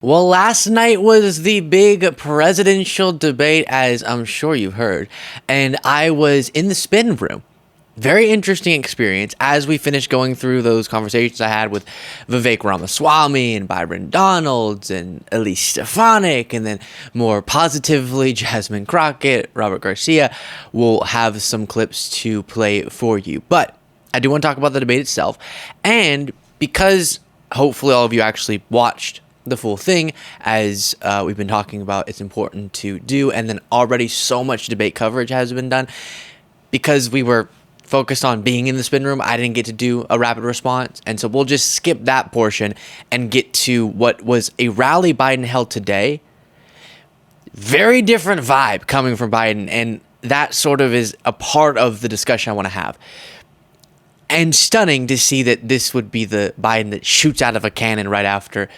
Well, last night was the big presidential debate, as I'm sure you've heard, and I was in the spin room. Very interesting experience as we finished going through those conversations I had with Vivek Ramaswamy and Byron Donalds and Elise Stefanik, and then more positively, Jasmine Crockett, Robert Garcia. We'll have some clips to play for you. But I do want to talk about the debate itself, and because hopefully all of you actually watched the full thing, as we've been talking about, it's important to do, and then already so much debate coverage has been done because we were focused on being in the spin room. I didn't get to do a rapid response, and so we'll just skip that portion and get to what was a rally Biden held today. Very different vibe coming from Biden, and that sort of is a part of the discussion I want to have. And stunning to see that this would be the Biden that shoots out of a cannon right after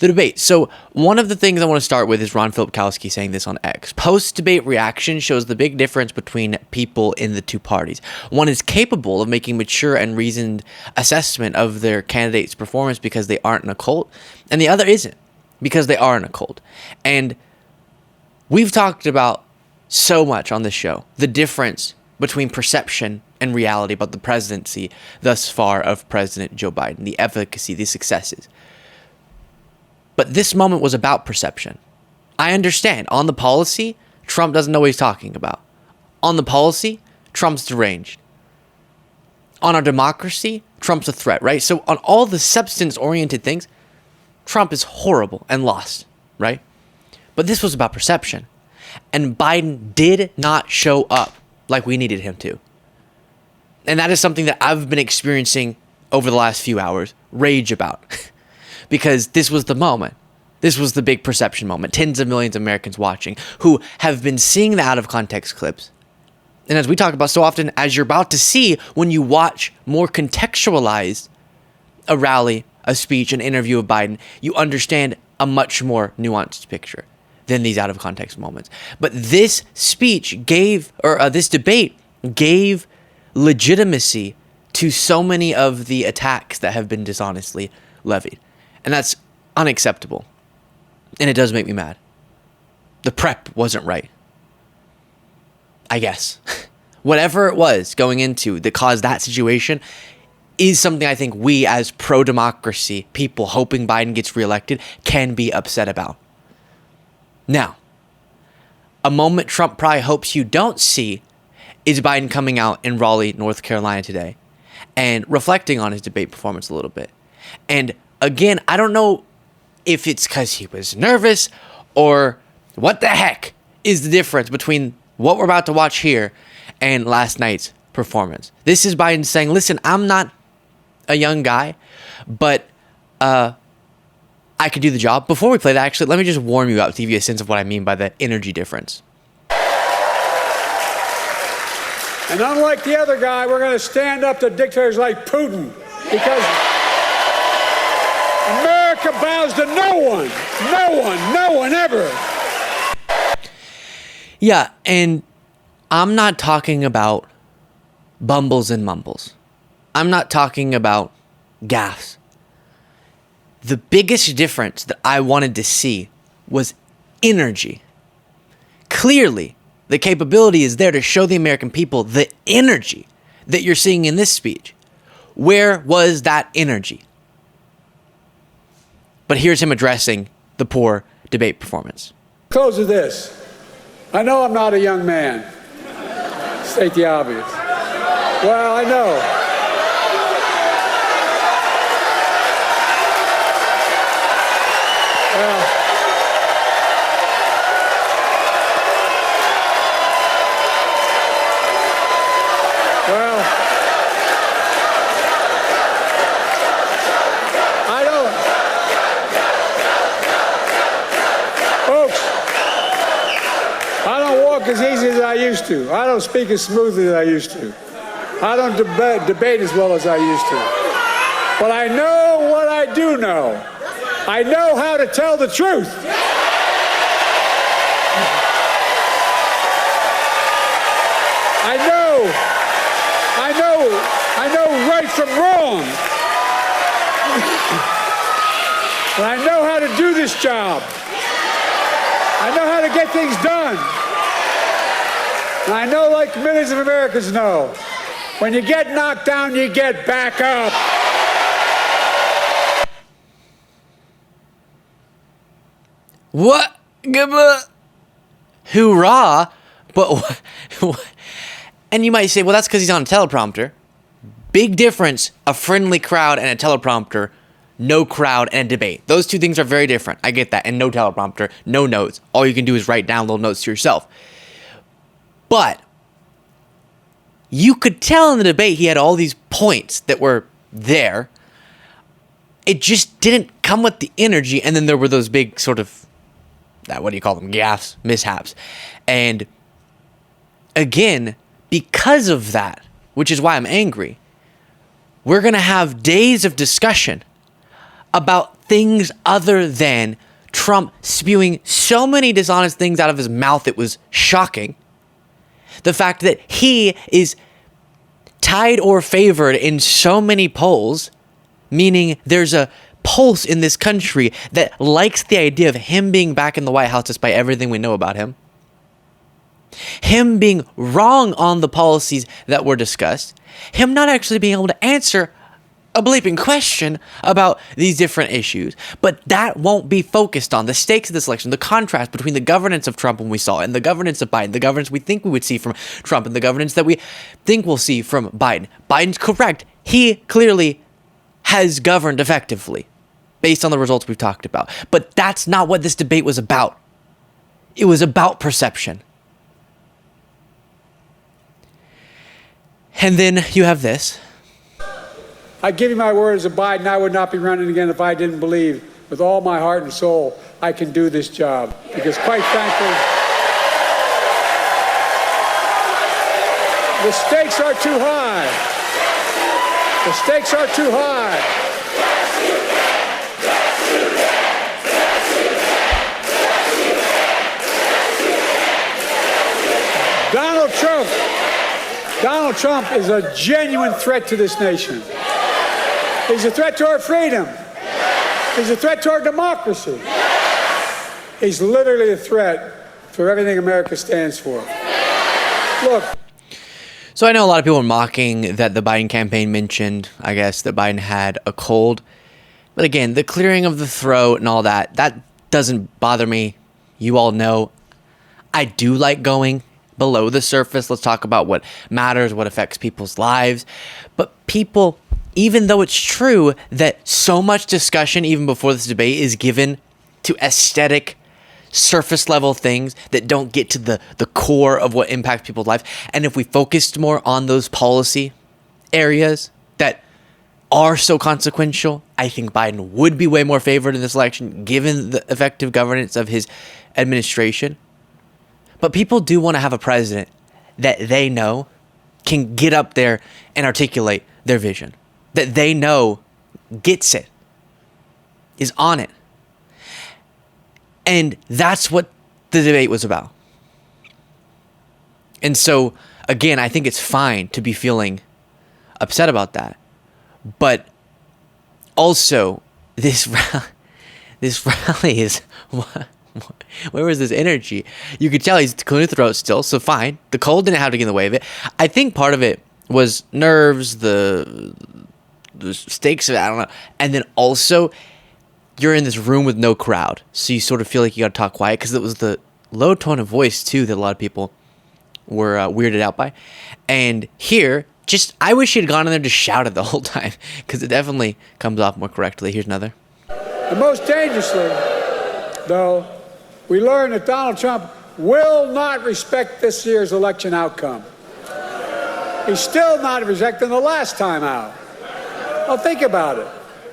the debate. So one of the things I want to start with is Ron Filipkowski saying this on X. Post-debate reaction shows the big difference between people in the two parties. One is capable of making mature and reasoned assessment of their candidate's performance because they aren't in a cult, and the other isn't because they are in a cult. And we've talked about so much on this show, the difference between perception and reality about the presidency thus far of President Joe Biden, the efficacy, the successes. But this moment was about perception. I understand. On the policy, Trump doesn't know what he's talking about. On the policy, Trump's deranged. On our democracy, Trump's a threat, right? So on all the substance-oriented things, Trump is horrible and lost, right? But this was about perception. And Biden did not show up like we needed him to. And that is something that I've been experiencing over the last few hours, rage about. Because this was the moment. This was the big perception moment. Tens of millions of Americans watching who have been seeing the out of context clips. And as we talk about so often, as you're about to see when you watch more contextualized a rally, a speech, an interview of Biden, you understand a much more nuanced picture than these out of context moments. But this speech gave, or this debate gave legitimacy to so many of the attacks that have been dishonestly levied. And that's unacceptable. And it does make me mad. The prep wasn't right. I guess. Whatever it was going into that caused that situation is something I think we as pro-democracy people hoping Biden gets reelected can be upset about. Now, a moment Trump probably hopes you don't see is Biden coming out in Raleigh, North Carolina today and reflecting on his debate performance a little bit. And again, I don't know if it's because he was nervous or what the heck is the difference between what we're about to watch here and last night's performance. This is Biden saying, listen, I'm not a young guy, but I could do the job. Before we play that, actually, let me just warm you up to give you a sense of what I mean by the energy difference. And unlike the other guy, we're going to stand up to dictators like Putin because America bows to no one. No one ever. Yeah, and I'm not talking about bumbles and mumbles. I'm not talking about gaffes. The biggest difference that I wanted to see was energy. Clearly, the capability is there to show the American people the energy that you're seeing in this speech. Where was that energy? But here's him addressing the poor debate performance. Close with this. I know I'm not a young man. State the obvious. Well, I know. Well, I don't. Folks, I don't walk as easy as I used to. I don't speak as smoothly as I used to. I don't debate as well as I used to. But I know what I do know. I know how to tell the truth. I know right from wrong. And I know how to do this job. I know how to get things done. And I know, like millions of Americans know, when you get knocked down, you get back up. What? Hoorah! But and you might say, well, that's because he's on a teleprompter. Big difference, a friendly crowd and a teleprompter, no crowd and a debate. Those two things are very different. I get that. And no teleprompter, no notes. All you can do is write down little notes to yourself. But you could tell in the debate he had all these points that were there. It just didn't come with the energy. And then there were those big sort of, what do you call them, gaffes, mishaps. And again, because of that, which is why I'm angry, we're going to have days of discussion about things other than Trump spewing so many dishonest things out of his mouth, it was shocking. The fact that he is tied or favored in so many polls, meaning there's a pulse in this country that likes the idea of him being back in the White House despite everything we know about him. Him being wrong on the policies that were discussed. Him not actually being able to answer a bleeping question about these different issues. But that won't be focused on the stakes of this election, the contrast between the governance of Trump when we saw it and the governance of Biden, the governance we think we would see from Trump and the governance that we think we'll see from Biden. Biden's correct. He clearly has governed effectively based on the results we've talked about. But that's not what this debate was about. It was about perception. And then you have this. I give you my word as a Biden, I would not be running again if I didn't believe with all my heart and soul I can do this job. Because quite frankly, the stakes are too high. The stakes are too high. Donald Trump is a genuine threat to this nation. He's a threat to our freedom. He's a threat to our democracy. He's literally a threat for everything America stands for. Look. So I know a lot of people are mocking that the Biden campaign mentioned, I guess, that Biden had a cold. But again, the clearing of the throat and all that, that doesn't bother me. You all know I do like going below the surface. Let's talk about what matters, what affects people's lives. But people, even though it's true that so much discussion, even before this debate, is given to aesthetic, surface level things that don't get to the core of what impacts people's lives. And if we focused more on those policy areas that are so consequential, I think Biden would be way more favored in this election, given the effective governance of his administration. But people do want to have a president that they know can get up there and articulate their vision, that they know gets it, is on it. And that's what the debate was about. And so, again, I think it's fine to be feeling upset about that. But also, this rally is... Where was this energy? You could tell he's clearing his throat still, so fine. The cold didn't have to get in the way of it. I think part of it was nerves, the stakes of it, I don't know. And then also, you're in this room with no crowd, so you sort of feel like you got to talk quiet, because it was the low tone of voice, too, that a lot of people were weirded out by. And here, I wish he had gone in there to shout it the whole time, because it definitely comes off more correctly. Here's another. And most dangerously, though, we learned that Donald Trump will not respect this year's election outcome. He's still not respecting the last time out. Well, think about it.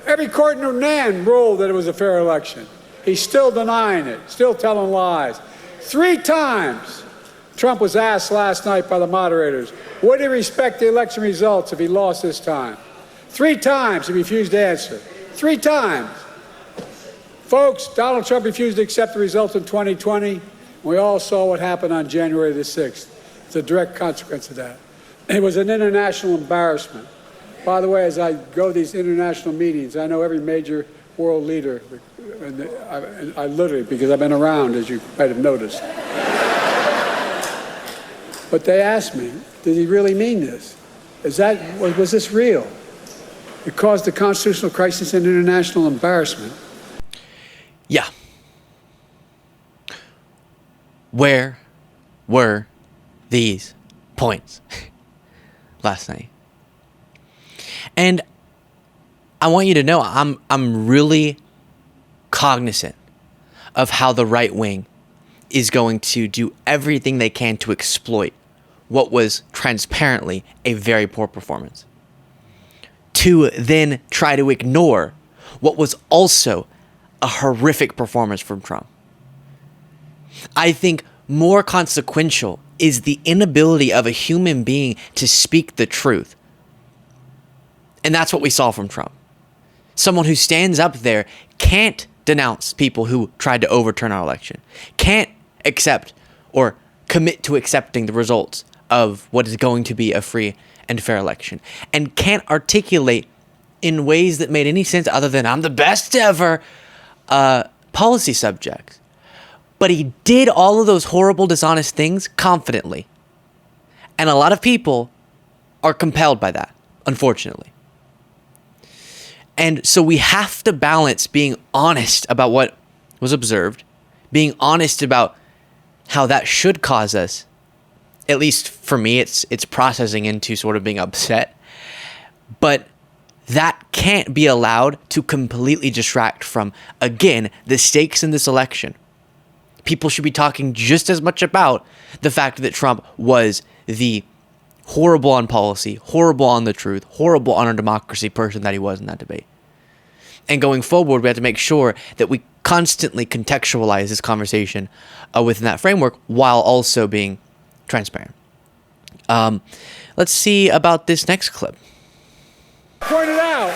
Every court in Newnan ruled that it was a fair election. He's still denying it, still telling lies. 3 times Trump was asked last night by the moderators, would he respect the election results if he lost this time? 3 times he refused to answer. 3 times. Folks, Donald Trump refused to accept the results in 2020. We all saw what happened on January the 6th. It's a direct consequence of that. It was an international embarrassment. By the way, as I go to these international meetings, I know every major world leader, I literally, because I've been around, as you might have noticed. But they asked me, did he really mean this? Was this real? It caused a constitutional crisis and international embarrassment. Yeah. Where were these points last night? And I want you to know I'm really cognizant of how the right wing is going to do everything they can to exploit what was transparently a very poor performance, to then try to ignore what was also a horrific performance from Trump. I think more consequential is the inability of a human being to speak the truth. And that's what we saw from Trump. Someone who stands up there can't denounce people who tried to overturn our election, can't accept or commit to accepting the results of what is going to be a free and fair election, and can't articulate in ways that made any sense other than I'm the best ever policy subjects. But he did all of those horrible, dishonest things confidently. And a lot of people are compelled by that, unfortunately. And so we have to balance being honest about what was observed, being honest about how that should cause us, at least for me, it's processing into sort of being upset. But that can't be allowed to completely distract from, again, the stakes in this election. People should be talking just as much about the fact that Trump was the horrible on policy, horrible on the truth, horrible on our democracy person that he was in that debate. And going forward, we have to make sure that we constantly contextualize this conversation within that framework while also being transparent. Let's see about this next clip. Pointed out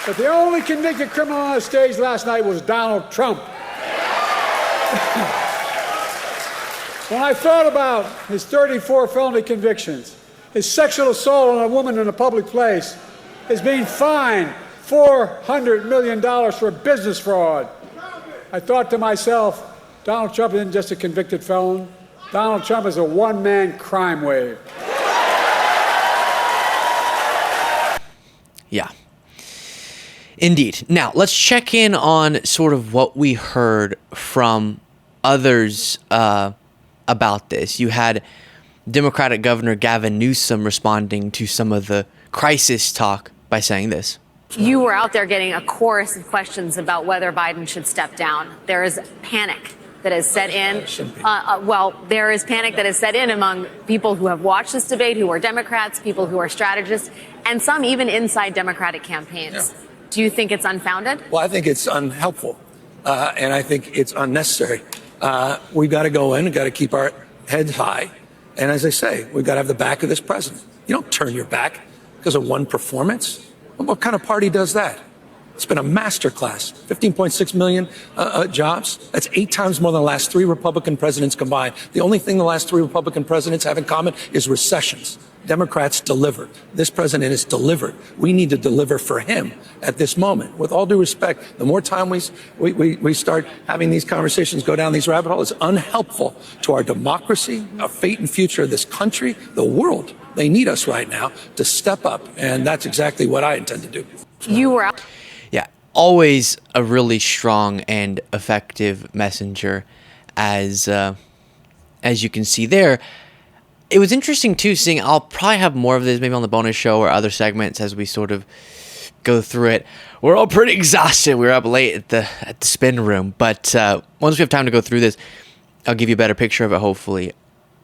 that the only convicted criminal on the stage last night was Donald Trump. When I thought about his 34 felony convictions, his sexual assault on a woman in a public place, his being fined $400 million for business fraud, I thought to myself, Donald Trump isn't just a convicted felon. Donald Trump is a one-man crime wave. Yeah. Indeed. Now, let's check in on sort of what we heard from others about this. You had Democratic Governor Gavin Newsom responding to some of the crisis talk by saying this. You were out there getting a chorus of questions about whether Biden should step down. There is panic that has set in. There is panic that has set in among people who have watched this debate, who are Democrats, people who are strategists, and some even inside Democratic campaigns. Yeah. Do you think it's unfounded? Well, I think it's unhelpful, and I think it's unnecessary. We've got to go in and got to keep our heads high. And as I say, we've got to have the back of this president. You don't turn your back because of one performance. What kind of party does that? It's been a masterclass. 15.6 million jobs. That's 8 times more than the last 3 Republican presidents combined. The only thing the last 3 Republican presidents have in common is recessions. Democrats delivered. This president has delivered. We need to deliver for him at this moment. With all due respect, the more time we start having these conversations, go down these rabbit holes, it's unhelpful to our democracy, our fate and future of this country, the world. They need us right now to step up, and that's exactly what I intend to do. You were out. Yeah, always a really strong and effective messenger, as you can see there. It was interesting too, seeing I'll probably have more of this maybe on the bonus show or other segments as we sort of go through it. We're all pretty exhausted. We were up late at the spin room, but once we have time to go through this, I'll give you a better picture of it, hopefully,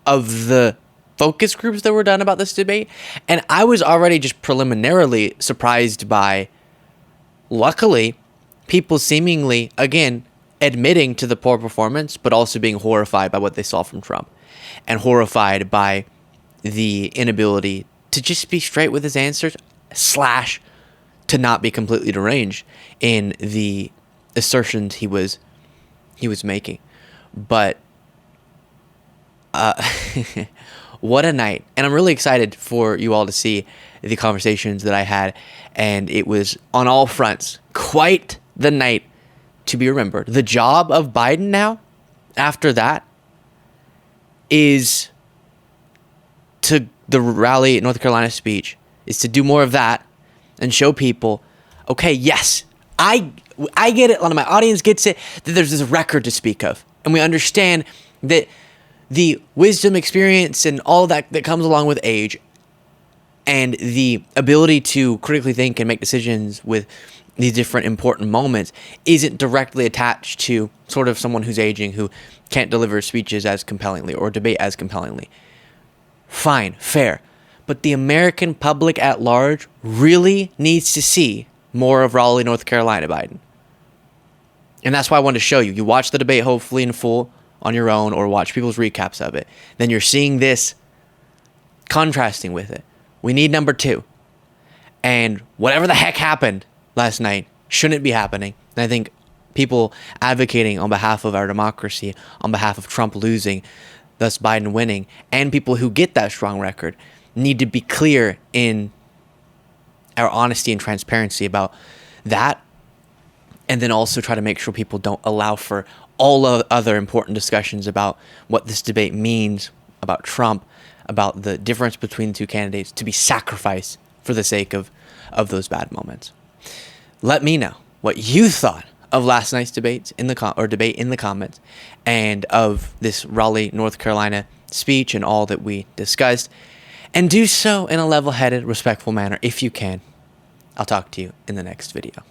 of the focus groups that were done about this debate. And I was already just preliminarily surprised by, luckily, people seemingly, again, admitting to the poor performance, but also being horrified by what they saw from Trump and horrified by the inability to just be straight with his answers, / to not be completely deranged in the assertions he was making. But what a night. And I'm really excited for you all to see the conversations that I had. And it was on all fronts quite the night to be remembered. The job of Biden now, after that, is to the rally, North Carolina speech, is to do more of that and show people, okay, yes, I get it, a lot of my audience gets it, that there's this record to speak of. And we understand that the wisdom, experience, and all that comes along with age and the ability to critically think and make decisions with these different important moments isn't directly attached to sort of someone who's aging who can't deliver speeches as compellingly or debate as compellingly. Fine, fair. But the American public at large really needs to see more of Raleigh, North Carolina Biden. And that's why I wanted to show you. You watch the debate hopefully in full on your own or watch people's recaps of it. Then you're seeing this contrasting with it. We need number 2. And whatever the heck happened last night shouldn't be happening. And I think people advocating on behalf of our democracy, on behalf of Trump losing, thus Biden winning, and people who get that strong record need to be clear in our honesty and transparency about that. And then also try to make sure people don't allow for all of other important discussions about what this debate means, about Trump, about the difference between the two candidates to be sacrificed for the sake of those bad moments. Let me know what you thought of last night's debate in the comments, and of this Raleigh, North Carolina speech and all that we discussed. And do so in a level-headed, respectful manner if you can. I'll talk to you in the next video.